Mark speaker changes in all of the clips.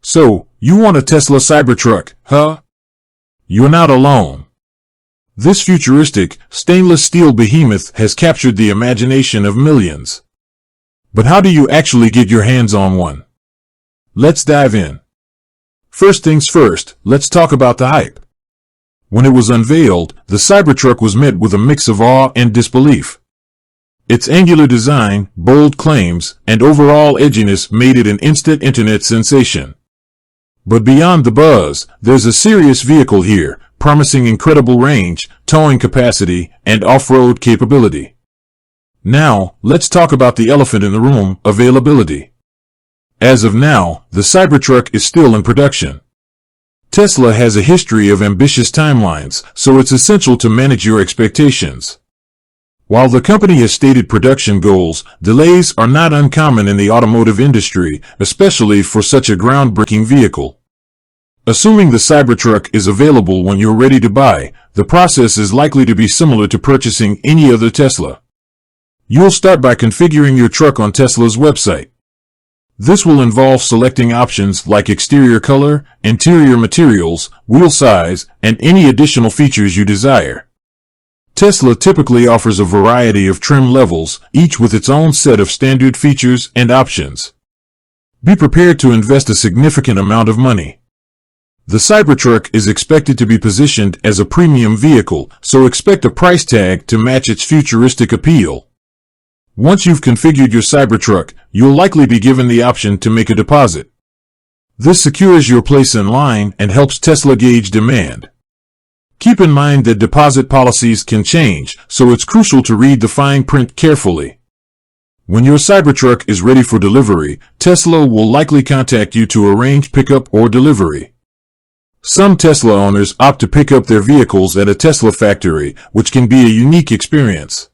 Speaker 1: So, you want a Tesla Cybertruck, huh? You're not alone. This futuristic, stainless steel behemoth has captured the imagination of millions. But how do you actually get your hands on one? Let's dive in. First things first, let's talk about the hype. When it was unveiled, the Cybertruck was met with a mix of awe and disbelief. Its angular design, bold claims, and overall edginess made it an instant internet sensation. But beyond the buzz, there's a serious vehicle here, promising incredible range, towing capacity, and off-road capability. Now, let's talk about the elephant in the room, availability. As of now, the Cybertruck is still in production. Tesla has a history of ambitious timelines, so it's essential to manage your expectations. While the company has stated production goals, delays are not uncommon in the automotive industry, especially for such a groundbreaking vehicle. Assuming the Cybertruck is available when you're ready to buy, the process is likely to be similar to purchasing any other Tesla. You'll start by configuring your truck on Tesla's website. This will involve selecting options like exterior color, interior materials, wheel size, and any additional features you desire. Tesla typically offers a variety of trim levels, each with its own set of standard features and options. Be prepared to invest a significant amount of money. The Cybertruck is expected to be positioned as a premium vehicle, so expect a price tag to match its futuristic appeal. Once you've configured your Cybertruck, you'll likely be given the option to make a deposit. This secures your place in line and helps Tesla gauge demand. Keep in mind that deposit policies can change, so it's crucial to read the fine print carefully. When your Cybertruck is ready for delivery, Tesla will likely contact you to arrange pickup or delivery. Some Tesla owners opt to pick up their vehicles at a Tesla factory, which can be a unique experience.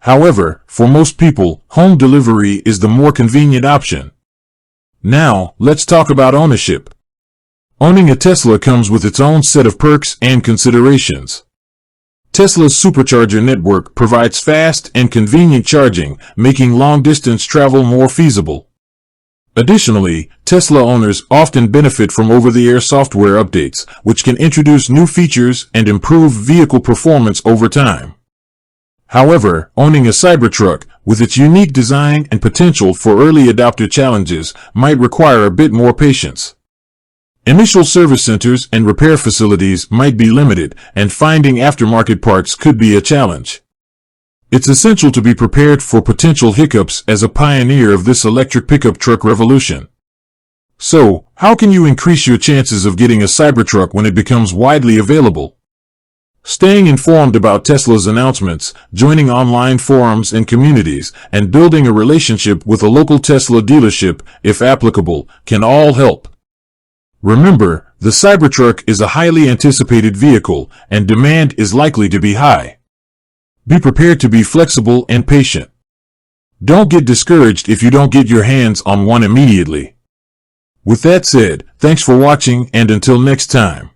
Speaker 1: However, for most people, home delivery is the more convenient option. Now, let's talk about ownership. Owning a Tesla comes with its own set of perks and considerations. Tesla's supercharger network provides fast and convenient charging, making long-distance travel more feasible. Additionally, Tesla owners often benefit from over-the-air software updates, which can introduce new features and improve vehicle performance over time. However, owning a Cybertruck, with its unique design and potential for early adopter challenges, might require a bit more patience. Initial service centers and repair facilities might be limited, and finding aftermarket parts could be a challenge. It's essential to be prepared for potential hiccups as a pioneer of this electric pickup truck revolution. So, how can you increase your chances of getting a Cybertruck when it becomes widely available? Staying informed about Tesla's announcements, joining online forums and communities, and building a relationship with a local Tesla dealership, if applicable, can all help. Remember, the Cybertruck is a highly anticipated vehicle, and demand is likely to be high. Be prepared to be flexible and patient. Don't get discouraged if you don't get your hands on one immediately. With that said, thanks for watching, and until next time.